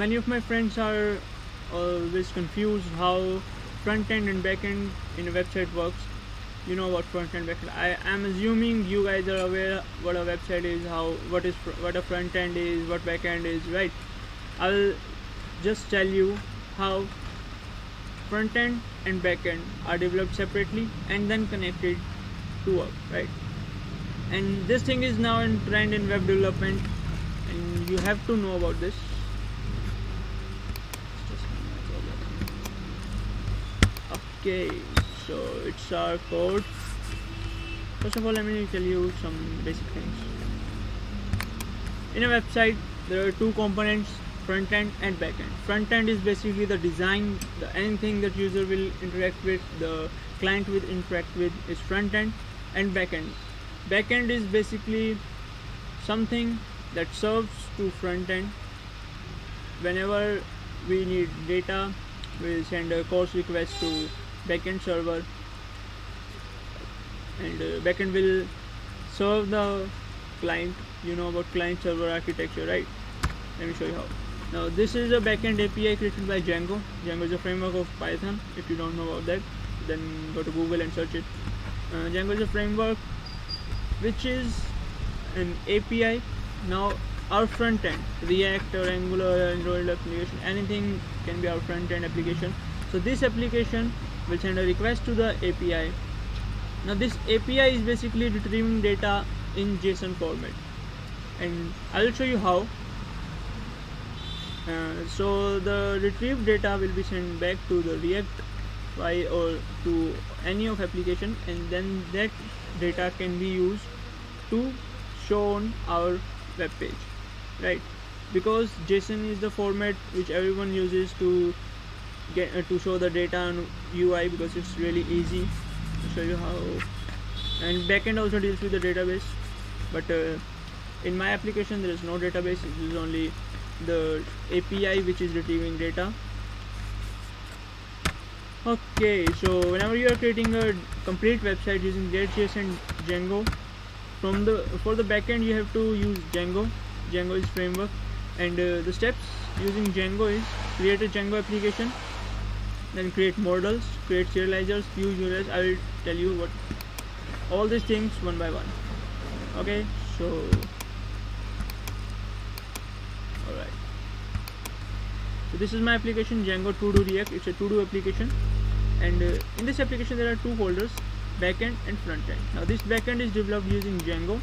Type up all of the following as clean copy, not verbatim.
many of my friends are always confused how front end and back end in a website works. You know about front end, back end. I am assuming you guys are aware what a website is, what a front end is, what back end is, right? I'll just tell you how front end and back end are developed separately and then connected to work, right? And this thing is now in trend in web development, and you have to know about this. Okay, so it's our code. First of all, let me tell you some basic things. In a website, there are two components, front end and back end. Front end is basically the design, anything that user will interact with, the client will interact with is front end, and back end. Back end is basically something that serves to front end. Whenever we need data, we send a course request to backend server, and backend will serve the client. You know about client server architecture, right? Let me show you how. Now this is a backend API created by Django. Django is a framework of Python. If you don't know about that, then go to Google and search it. Django is a framework which is an API. Now our front end, React or Angular, Android application, anything can be our front end application. So this application will send a request to the API. Now this API is basically retrieving data in JSON format, and I will show you how. So the retrieved data will be sent back to the React file or to any of application, and then that data can be used to show on our web page, right? Because JSON is the format which everyone uses to get to show the data on UI, because it's really easy. I'll show you how. And backend also deals with the database, but in my application there is no database. It is only the API which is retrieving data. Okay, so whenever you are creating a complete website using React.js and Django, for the backend you have to use Django. Django is framework, and the steps using Django is create a Django application, then create models, create serializers, use URLs. I will tell you what all these things one by one. Okay, so alright. So this is my application, Django To Do React. It's a to do application, and in this application there are two folders, backend and front end. Now this backend is developed using Django,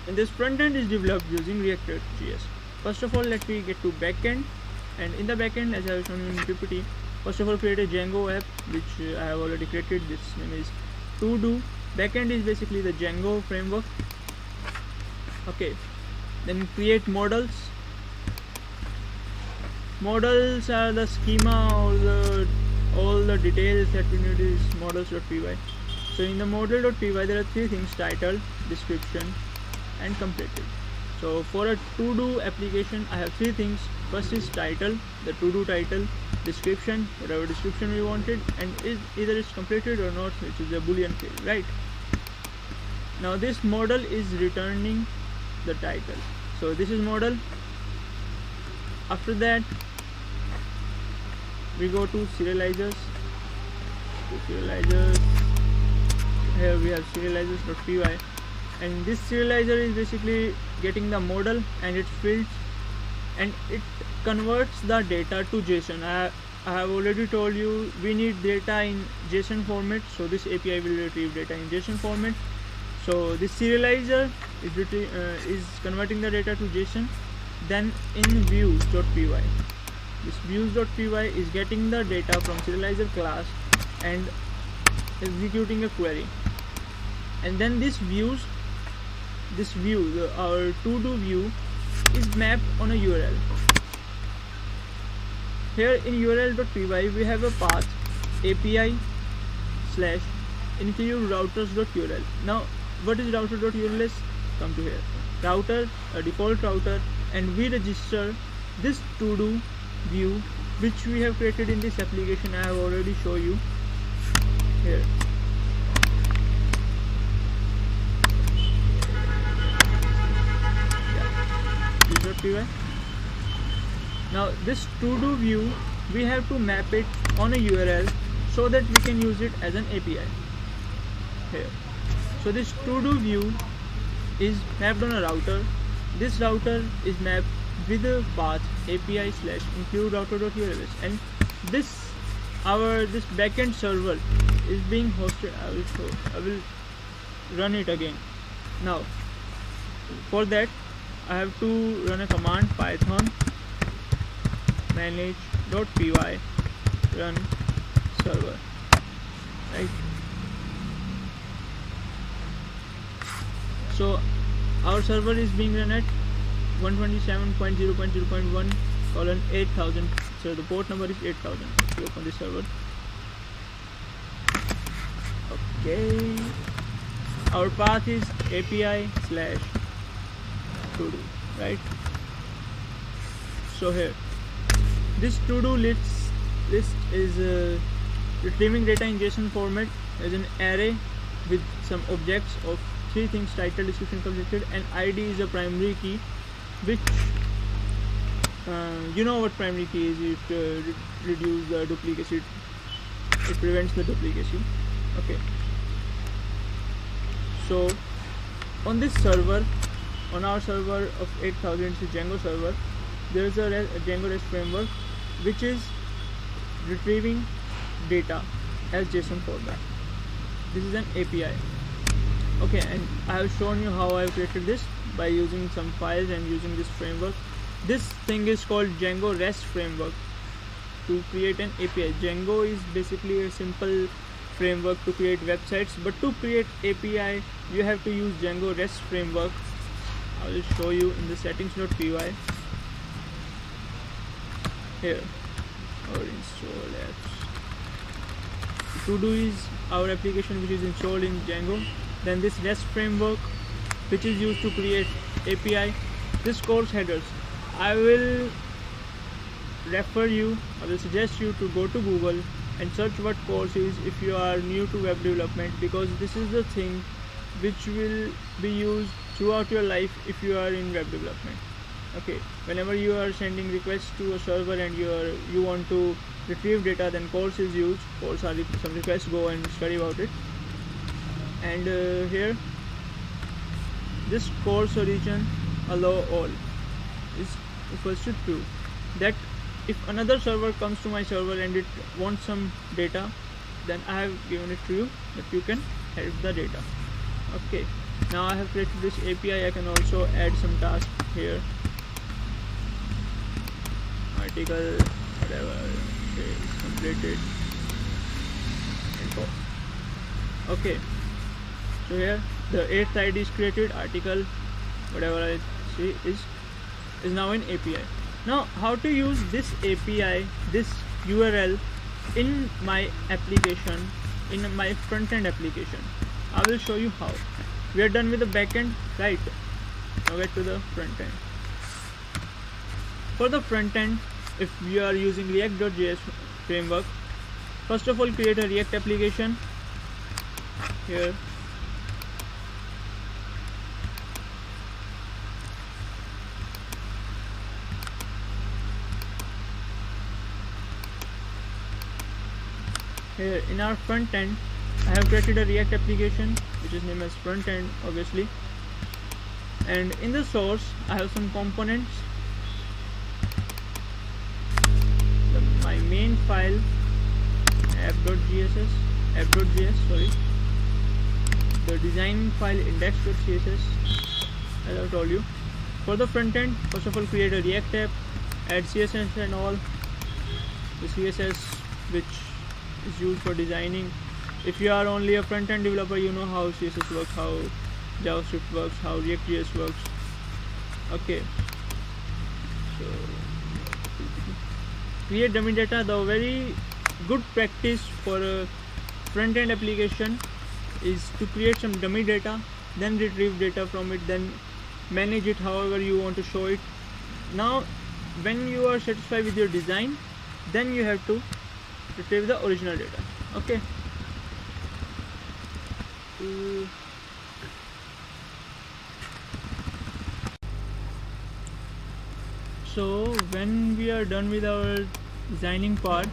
and this front end is developed using Reactjs. First of all, let me get to backend, and in the backend, as I have shown you in PPT, first of all create a Django app which I have already created. This name is To Do. Backend is basically the Django framework. Okay, then create models. Models are the schema or all the details that we need is models.py. So in the model.py there are three things: title, description, and completed. So for a to do application I have three things. First is title, the to do title, description, whatever description we wanted, and either it's completed or not, which is a boolean field, right? Now this model is returning the title. So this is model. After that we go to serializers. Here we have serializers.py, and this serializer is basically getting the model and its fields, and it converts the data to JSON. I have already told you we need data in JSON format, so this API will retrieve data in JSON format. So this serializer is converting the data to JSON. Then in views.py, this views.py is getting the data from serializer class and executing a query, and then this view, our to do view, is mapped on a URL. Here in url.py we have a path API / include routers.url. Now what is router.url? Come to here, router, a default router, and we register this to do view which we have created in this application. I have already shown you here. Views.py. Now this to-do view, we have to map it on a URL so that we can use it as an API here. So this to-do view is mapped on a router. This router is mapped with a path API / include router.urls, and this backend server is being hosted. I will run it again. Now for that I have to run a command python manage.py run server, right? So our server is being run at 127.0.0.1 colon 8000. So the port number is 8000. Let's open this server. Okay, our path is API / to-do, right? So here this to-do list is retrieving data in JSON format as an array with some objects of 3 things: title, description, completed, and ID is a primary key, which you know what primary key is. It reduces the duplicacy, it prevents the duplicacy. Okay, so on this server, on our server of 8000, it's a Django server, there is a Django REST framework which is retrieving data as JSON format. This is an API. Okay, and I have shown you how I have created this by using some files and using this framework. This thing is called Django REST framework to create an API. Django is basically a simple framework to create websites, but to create API you have to use Django REST framework. I will show you in the settings.py here, or install apps. To-do is our application which is installed in Django. Then this REST framework which is used to create API. This course headers, I will suggest you to go to Google and search what course is if you are new to web development, because this is the thing which will be used throughout your life if you are in web development. Okay, whenever you are sending requests to a server and you want to retrieve data, then course is used. Course are some requests, go and study about it. And here this course origin allow all is equals to true, that if another server comes to my server and it wants some data, then I have given it to you that you can have the data. Okay, now I have created this API. I can also add some tasks here, article, whatever, say completed, info. Okay, so here the 8th ID is created, article, whatever I see is now an API. Now how to use this API, this URL in my application, in my front-end application. I will show you how. We are done with the back-end, right? Now get to the front-end. For the front-end, if you are using React.js framework, first of all create a React application here. Here in our front end, I have created a React application which is named as front end, obviously, and in the source I have some components. My main file app.js, sorry, the design file index.css, as I told you. For the front end, first of all create a React app, add CSS and all. The CSS which is used for designing. If you are only a front-end developer, you know how CSS works, how JavaScript works, how React.js works. Okay, so create dummy data. The very good practice for a front-end application is to create some dummy data, then retrieve data from it, then manage it however you want to show it. Now when you are satisfied with your design, then you have to retrieve the original data. Okay, So when we are done with our designing part,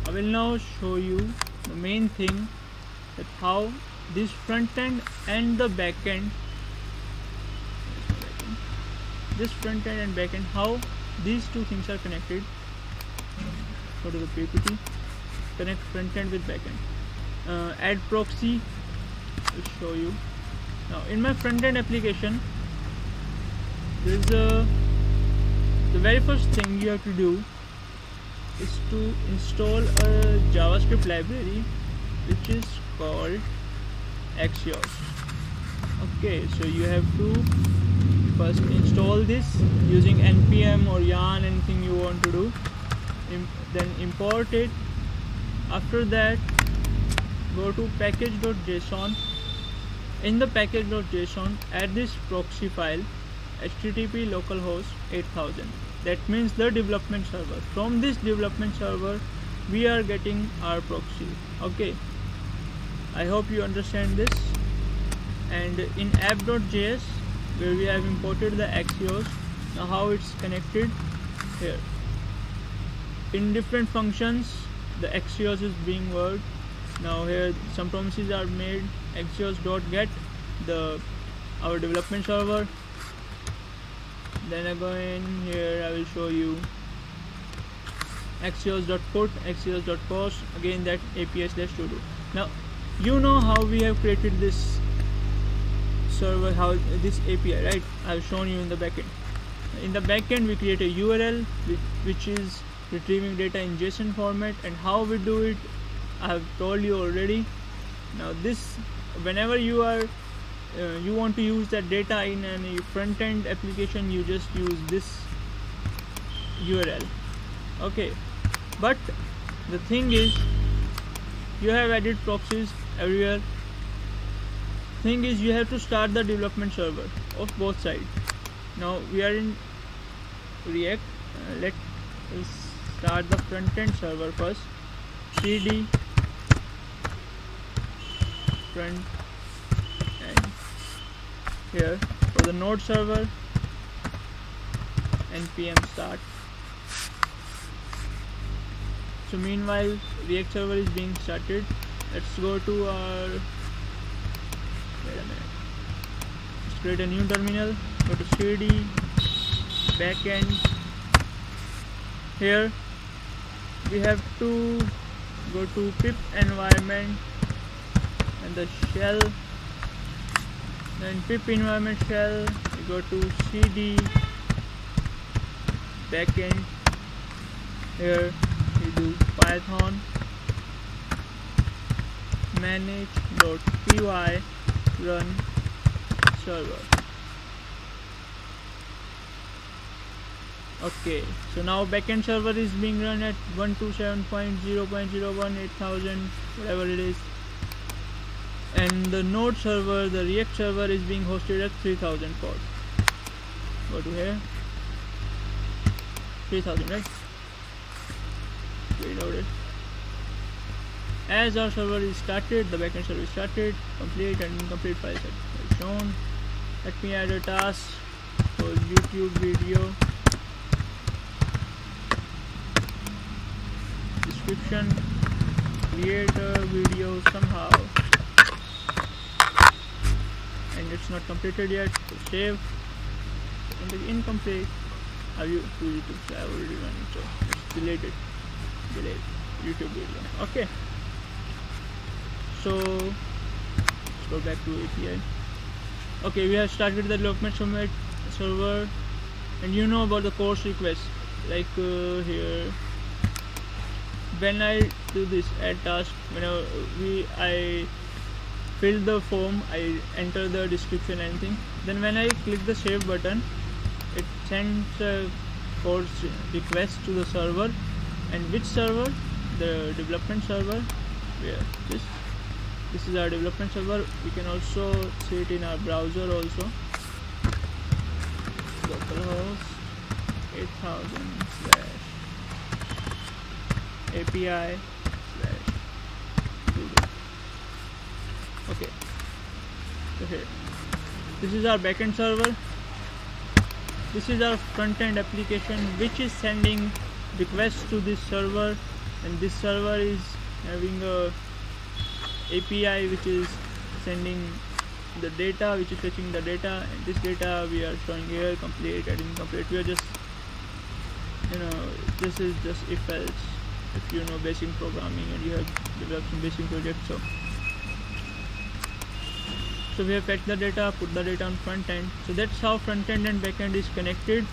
I will now show you the main thing, that how this front end and the back end, how these two things are connected. Go to the PPT, connect front end with back end. Add proxy, will show you. Now in my front end application, there is the very first thing you have to do is to install a JavaScript library which is called Reactjs. Okay, so you have to first install this using npm or yarn, anything you want to do, then import it. After that, go to package.json. In the package.json, add this proxy file, http localhost 8000. That means the development server. From this development server, we are getting our proxy. Okay, I hope you understand this. And in app.js, where we have imported the Reactjs, now how it's connected here. In different functions, the Reactjs is being worked. Now here some promises are made. Reactjs.get our development server. Then again here I will show you Reactjs.put, Reactjs.post, again that API/to-do. Now you know how we have created this server, how this API, right? I've shown you in the backend. In the backend we create a URL which is retrieving data in JSON format, and how we do it I have told you already. Now this, whenever you are you want to use that data in a front-end application, you just use this URL. Okay, but the thing is, you have added proxies everywhere. Thing is, you have to start the development server of both sides. Now we are in React. Let's start the front-end server first. cd front end. Here for the node server, npm start. So meanwhile React server is being started. Let's go to our, wait a minute, let's create a new terminal. Go to cd backend. Here we have to go to pip environment and the shell. Then pip environment shell, we go to cd backend. Here we do python manage.py run server. Okay, so now backend server is being run at 127.0.01 8000, whatever it is, and the node server, the React server, is being hosted at 3000 port. Go to here, 3000, right? Reload it. As our server is started, the backend server is started. Complete and incomplete files are shown. Let me add a task for YouTube video. Description, create a video somehow, and it's not completed yet, so save. And it's incomplete. Have you to YouTube? So I already run it, so it's deleted. Delete YouTube video. Okay, so let's go back to API. Okay, we have started the development server, and you know about the course request. Like here, when I do this add task, whenever I fill the form, I enter the description, anything. Then when I click the save button, it sends a course request to the server. And which server? The development server. Where this is our development server. We can also see it in our browser also. Localhost 8000 / API / Google. Okay, so here this is our backend server. this is our front-end application which is sending requests to this server, and this server is having a API which is sending the data, which is fetching the data, and this data we are showing here, complete and incomplete. We are just, this is just if else, if you know basic programming and you have developed some basic projects. So we have fetched the data, put the data on front end. So that's how front end and back end is connected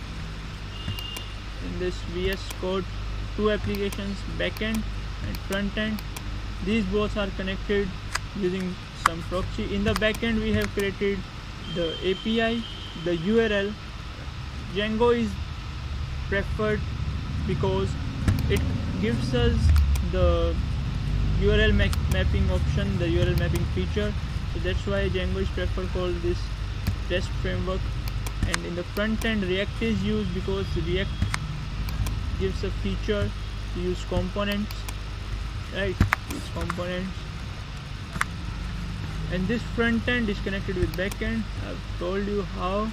in this VS Code. Two applications, back end and front end. These both are connected using some proxy. In the back end we have created the API, the URL. Django is preferred because it gives us the URL mapping option, the URL mapping feature. So that's why Django is preferred for this REST framework. And in the front end, React is used because React gives a feature to use components, right? Use components. And this front end is connected with back end. I've told you how.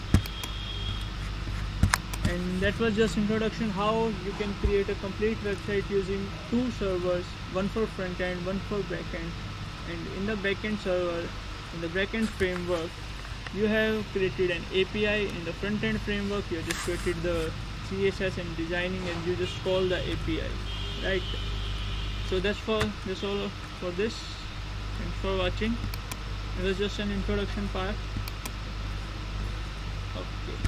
And that was just introduction how you can create a complete website using two servers, one for front end, one for back end. And in the backend server, in the backend framework, you have created an API. In the front end framework, you have just created the CSS and designing, and you just call the API, right? So that's all for this. Thanks for watching. It was just an introduction part. Okay.